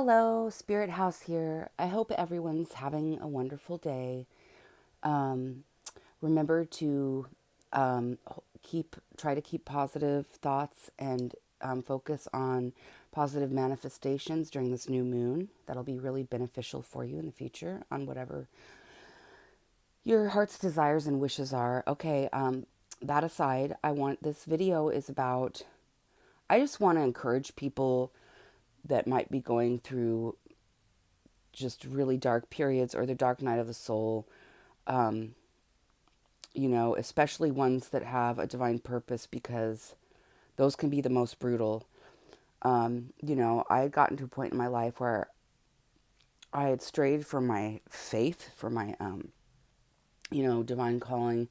Hello, Spirit House here. I hope everyone's having a wonderful day. Um, Remember to try to keep positive thoughts and focus on positive manifestations during this new moon. That'll be really beneficial for you in the future on whatever your heart's desires and wishes are. Okay, that aside, this video is about, I just want to encourage people that might be going through just really dark periods or the dark night of the soul, um, especially ones that have a divine purpose, because those can be the most brutal. I had gotten to a point in my life where I had strayed from my faith, from my, divine calling.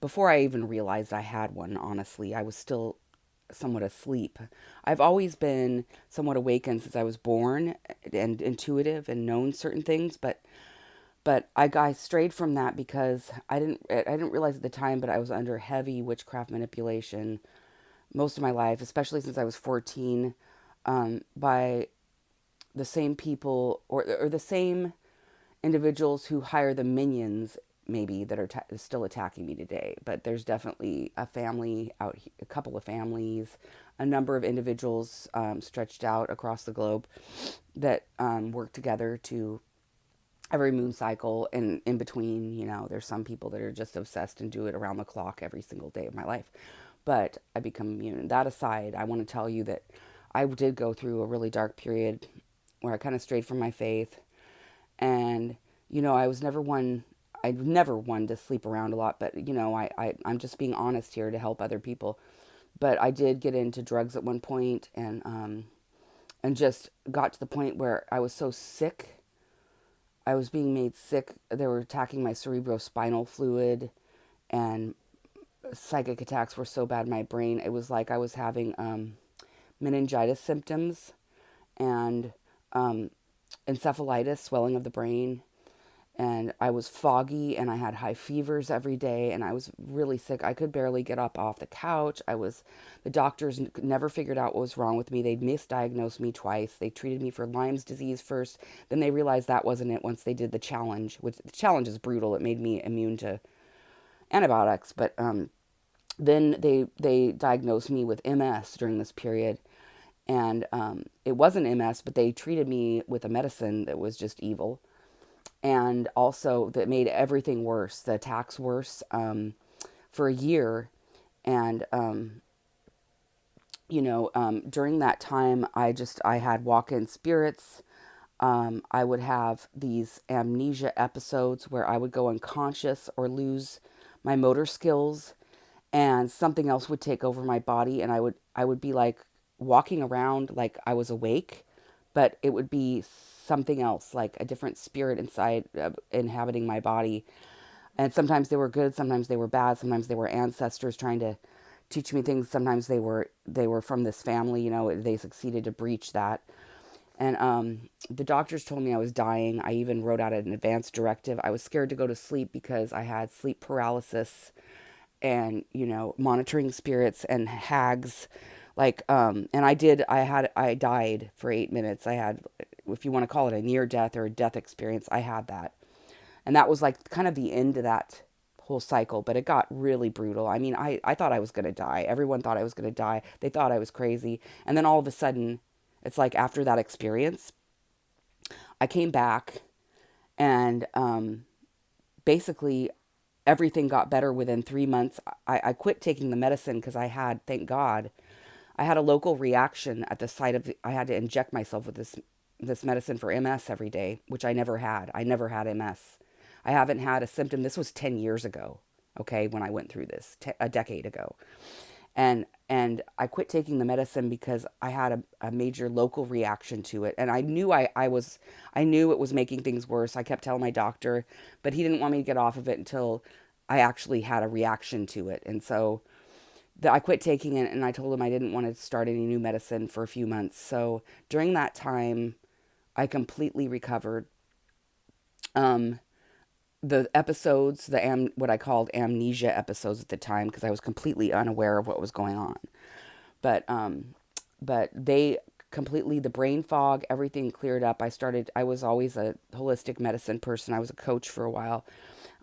Before I even realized I had one, honestly, I was still somewhat asleep. I've always been somewhat awakened since I was born and intuitive and known certain things, but I strayed from that because I didn't realize at the time, but I was under heavy witchcraft manipulation most of my life, especially since I was 14, by the same people or the same individuals who hire the minions, maybe, that are still attacking me today. But there's definitely a family out here, a couple of families, a number of individuals stretched out across the globe that work together to every moon cycle, and in between, there's some people that are just obsessed and do it around the clock every single day of my life. But I become immune. That aside, I want to tell you that I did go through a really dark period where I kind of strayed from my faith. And, I was never one, I've never one to sleep around a lot, but, I'm just being honest here to help other people. But I did get into drugs at one point, and just got to the point where I was so sick. I was being made sick. They were attacking my cerebrospinal fluid, and psychic attacks were so bad in my brain. It was like I was having meningitis symptoms and encephalitis, swelling of the brain. And I was foggy, and I had high fevers every day, and I was really sick. I could barely get up off the couch. The doctors never figured out what was wrong with me. They'd misdiagnosed me twice. They treated me for Lyme's disease first. Then they realized that wasn't it once they did the challenge, which the challenge is brutal. It made me immune to antibiotics. But then they diagnosed me with MS during this period. And it wasn't MS, but they treated me with a medicine that was just evil, and also that made everything worse, the attacks worse, for a year. And during that time, I had walk-in spirits. I would have these amnesia episodes where I would go unconscious or lose my motor skills, and something else would take over my body, and I would be like walking around like I was awake, but it would be something else, like a different spirit inside, inhabiting my body. And sometimes they were good, sometimes they were bad, sometimes they were ancestors trying to teach me things. Sometimes they were from this family, they succeeded to breach that. And the doctors told me I was dying. I even wrote out an advance directive. I was scared to go to sleep because I had sleep paralysis and, monitoring spirits and hags. I died for 8 minutes. I had, if you want to call it a near death or a death experience, I had that. And that was like kind of the end of that whole cycle, but it got really brutal. I mean, I thought I was going to die. Everyone thought I was going to die. They thought I was crazy. And then all of a sudden, it's like after that experience, I came back, and basically everything got better within 3 months. I quit taking the medicine because thank God, I had a local reaction at the site of, I had to inject myself with this medicine for MS every day, which I never had. I never had MS. I haven't had a symptom. This was 10 years ago, okay, when I went through this, a decade ago. And I quit taking the medicine because I had a major local reaction to it. And I knew I knew it was making things worse. I kept telling my doctor, but he didn't want me to get off of it until I actually had a reaction to it. And so I quit taking it, and I told him I didn't want to start any new medicine for a few months. So during that time, I completely recovered. Um, the episodes, what I called amnesia episodes at the time, because I was completely unaware of what was going on. But but they completely the brain fog, everything cleared up. I was always a holistic medicine person. I was a coach for a while.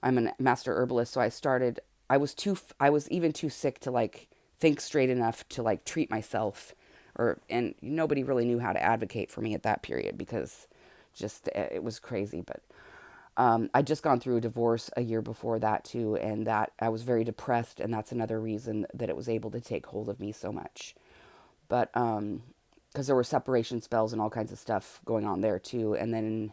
I'm a master herbalist. So I was even too sick to like think straight enough to like treat myself and nobody really knew how to advocate for me at that period because just, it was crazy. But I'd just gone through a divorce a year before that too. And that I was very depressed. And that's another reason that it was able to take hold of me so much. But, because there were separation spells and all kinds of stuff going on there too. And then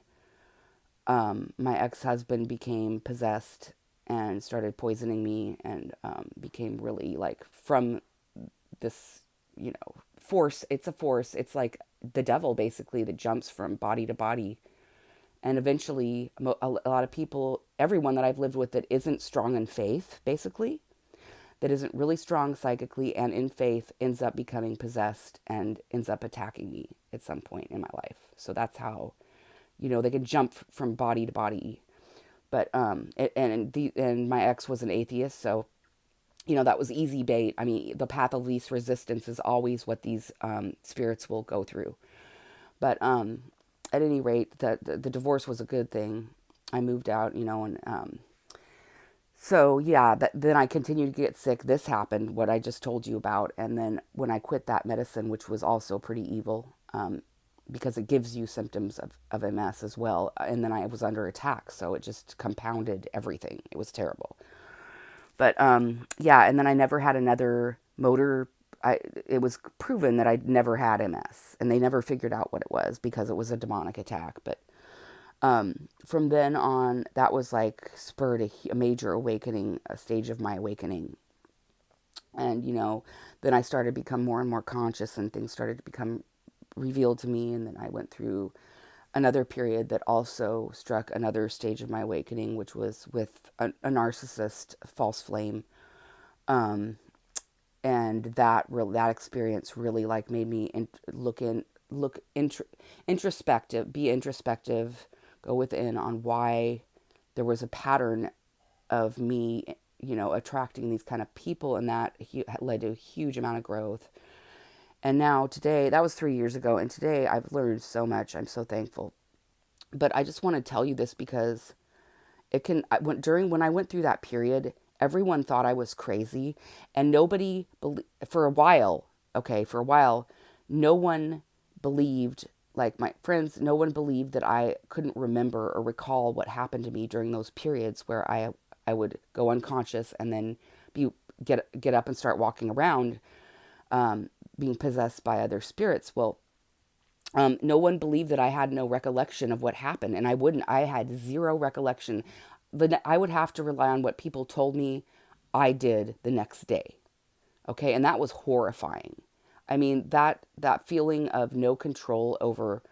my ex-husband became possessed and started poisoning me and became really like from this, force. It's a force. It's like the devil basically that jumps from body to body. And eventually, a lot of people, everyone that I've lived with that isn't strong in faith, basically, that isn't really strong psychically and in faith, ends up becoming possessed and ends up attacking me at some point in my life. So that's how, they can jump from body to body. But and my ex was an atheist, so that was easy bait. I mean, the path of least resistance is always what these spirits will go through. But at any rate, the divorce was a good thing. I moved out, and so yeah, then I continued to get sick. This happened, what I just told you about, and then when I quit that medicine, which was also pretty evil, because it gives you symptoms of MS as well, and then I was under attack, so it just compounded everything. It was terrible. But yeah, and then I never had another motor. It was proven that I'd never had MS, and they never figured out what it was because it was a demonic attack. But from then on, that was like spurred a major awakening, a stage of my awakening. And, then I started to become more and more conscious and things started to become revealed to me. And then I went through another period that also struck another stage of my awakening, which was with a narcissist, false flame. And that experience really like made me introspective, be introspective, go within on why there was a pattern of me, attracting these kind of people, and that led to a huge amount of growth. And now today, that was 3 years ago, and today I've learned so much. I'm so thankful. But I just want to tell you this because when I went through that period, everyone thought I was crazy, and for a while, no one believed, like my friends, no one believed that I couldn't remember or recall what happened to me during those periods where I would go unconscious and then get up and start walking around, being possessed by other spirits. Well, no one believed that I had no recollection of what happened, and I had zero recollection. I would have to rely on what people told me I did the next day. Okay. And that was horrifying. I mean, that feeling of no control over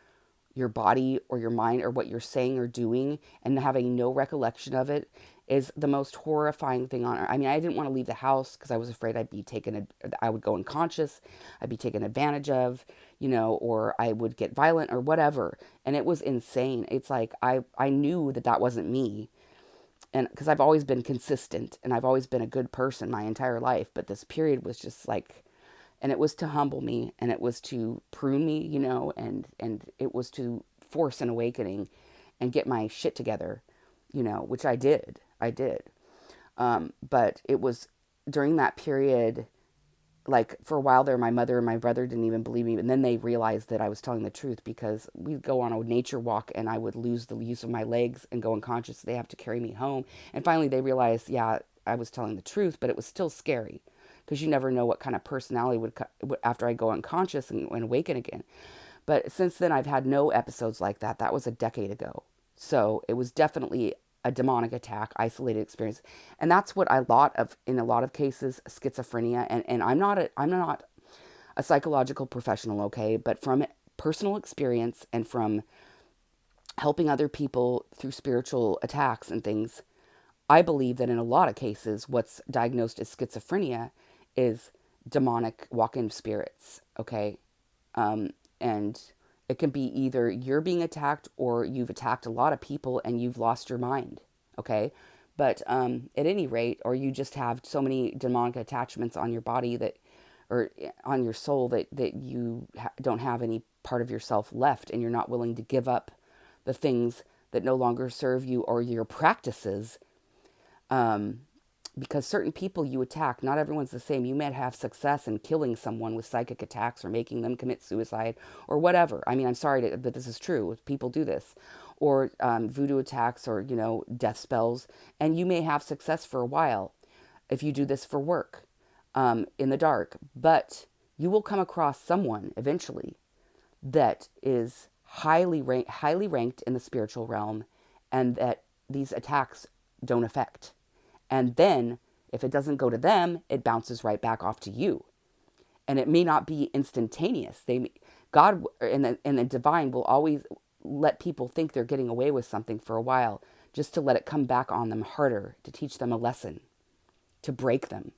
your body or your mind or what you're saying or doing and having no recollection of it is the most horrifying thing on earth. I mean, I didn't want to leave the house because I was afraid I would go unconscious, I'd be taken advantage of, or I would get violent or whatever. And it was insane. It's like, I knew that wasn't me. And because I've always been consistent and I've always been a good person my entire life. But this period was just like, and it was to humble me and it was to prune me, and it was to force an awakening and get my shit together, which I did. But it was during that period, like for a while there, my mother and my brother didn't even believe me. And then they realized that I was telling the truth because we'd go on a nature walk and I would lose the use of my legs and go unconscious. They have to carry me home. And finally they realized, yeah, I was telling the truth, but it was still scary because you never know what kind of personality would after I go unconscious and awaken again. But since then, I've had no episodes like that. That was a decade ago. So it was definitely a demonic attack, isolated experience. And that's what in a lot of cases, schizophrenia. And I'm not a psychological professional, okay? But from personal experience and from helping other people through spiritual attacks and things, I believe that in a lot of cases, what's diagnosed as schizophrenia is demonic walk-in spirits, okay? And it can be either you're being attacked or you've attacked a lot of people and you've lost your mind, okay? But at any rate, or you just have so many demonic attachments on your body or on your soul that you don't have any part of yourself left, and you're not willing to give up the things that no longer serve you or your practices, um, because certain people you attack, not everyone's the same. You might have success in killing someone with psychic attacks or making them commit suicide or whatever. I mean, I'm sorry, but this is true. People do this. Or voodoo attacks or, death spells. And you may have success for a while if you do this for work in the dark. But you will come across someone eventually that is highly ranked in the spiritual realm, and that these attacks don't affect. And then if it doesn't go to them, it bounces right back off to you. And it may not be instantaneous. God and the divine will always let people think they're getting away with something for a while, just to let it come back on them harder, to teach them a lesson, to break them,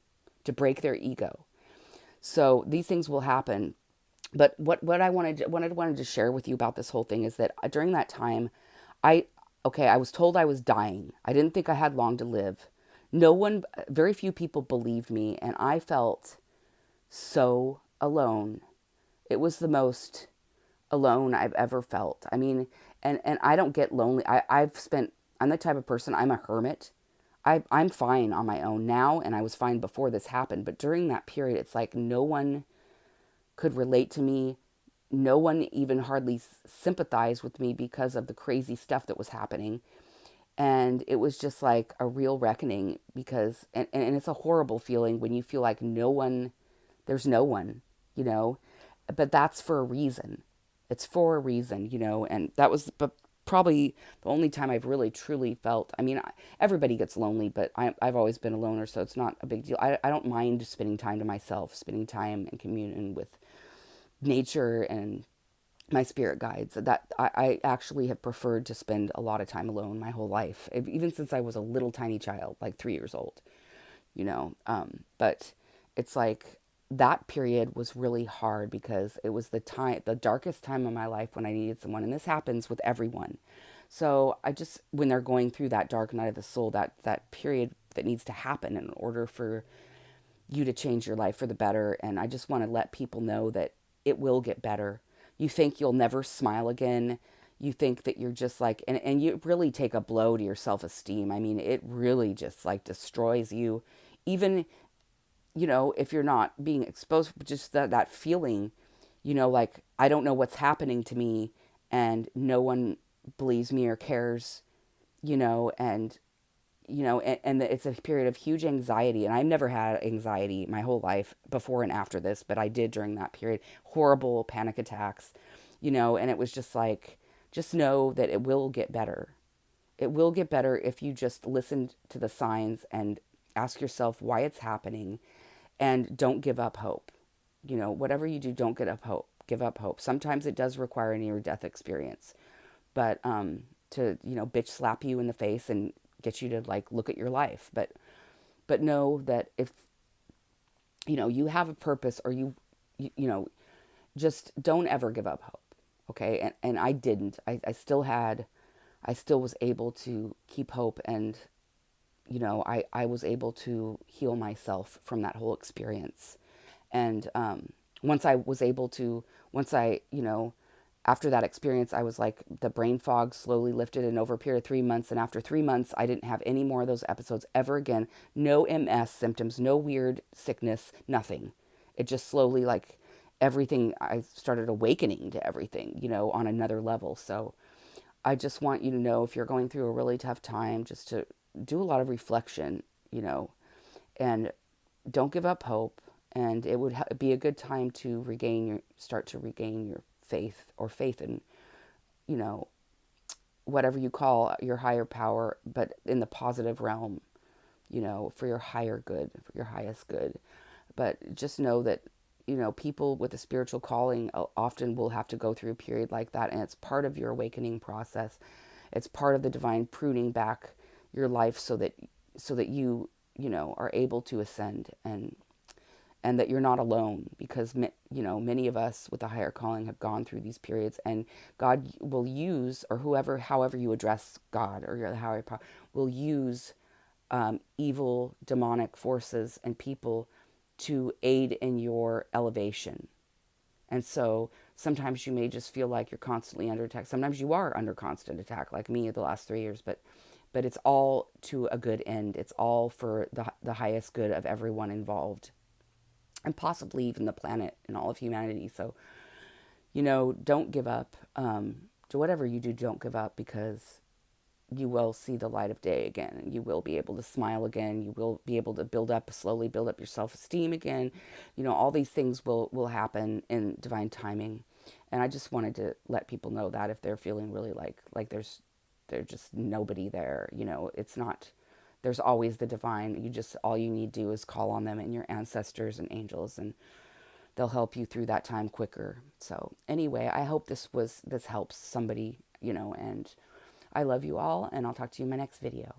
to break their ego. So these things will happen. But what I wanted to share with you about this whole thing is that during that time, I I was told I was dying. I didn't think I had long to live. Very few people believed me, and I felt so alone. It was the most alone I've ever felt. I mean, and I don't get lonely. I'm the type of person, I'm a hermit. I'm fine on my own now, and I was fine before this happened. But during that period, it's like no one could relate to me. No one even hardly sympathized with me because of the crazy stuff that was happening. And it was just like a real reckoning because, and it's a horrible feeling when you feel like there's no one, you know, but that's for a reason. It's for a reason, and that was probably the only time I've really truly felt. I mean, everybody gets lonely, but I've always been a loner, so it's not a big deal. I don't mind spending time to myself, spending time in communion with nature and my spirit guides. That I actually have preferred to spend a lot of time alone my whole life, even since I was a little tiny child, like 3 years old, but it's like that period was really hard because it was the darkest time of my life when I needed someone. And this happens with everyone. So when they're going through that dark night of the soul, that period that needs to happen in order for you to change your life for the better. And I just want to let people know that it will get better. You think you'll never smile again. You think that you're just like, and you really take a blow to your self-esteem. I mean, it really just like destroys you. Even, if you're not being exposed, just that feeling, like, I don't know what's happening to me and no one believes me or cares, and and it's a period of huge anxiety. And I've never had anxiety my whole life before and after this, but I did during that period. Horrible panic attacks, and it was just like, just know that it will get better. It will get better if you just listen to the signs and ask yourself why it's happening, and don't give up hope. Whatever you do, don't give up hope. Sometimes it does require a near death experience, but to bitch slap you in the face and get you to like look at your life. But know that if you have a purpose, or just don't ever give up hope. Okay. And I didn't. I still was able to keep hope, and I was able to heal myself from that whole experience. And once I was able to, once I, after that experience, I was like, the brain fog slowly lifted, and over a period of 3 months. And after 3 months, I didn't have any more of those episodes ever again. No MS symptoms, no weird sickness, nothing. It just slowly, like everything, I started awakening to everything, on another level. So I just want you to know, if you're going through a really tough time, just to do a lot of reflection, and don't give up hope. And it would be a good time to start to regain your faith, or faith in, whatever you call your higher power, but in the positive realm, for your higher good, for your highest good. But just know that, people with a spiritual calling often will have to go through a period like that. And it's part of your awakening process. It's part of the divine pruning back your life so that you, are able to ascend, and that you're not alone, because many of us with a higher calling have gone through these periods, and God will use, or however you address God or your higher power, will use evil demonic forces and people to aid in your elevation. And so Sometimes you may just feel like you're constantly under attack. Sometimes you are under constant attack, like me the last 3 years, but it's all to a good end. It's all for the highest good of everyone involved, and possibly even the planet and all of humanity. So, don't give up. To whatever you do, don't give up, because you will see the light of day again, and you will be able to smile again. You will be able to slowly build up your self-esteem again. All these things will happen in divine timing. And I just wanted to let people know that if they're feeling really like there's just nobody there, it's not, there's always the divine. All you need to do is call on them and your ancestors and angels, and they'll help you through that time quicker. So anyway, I hope this helps somebody, and I love you all, and I'll talk to you in my next video.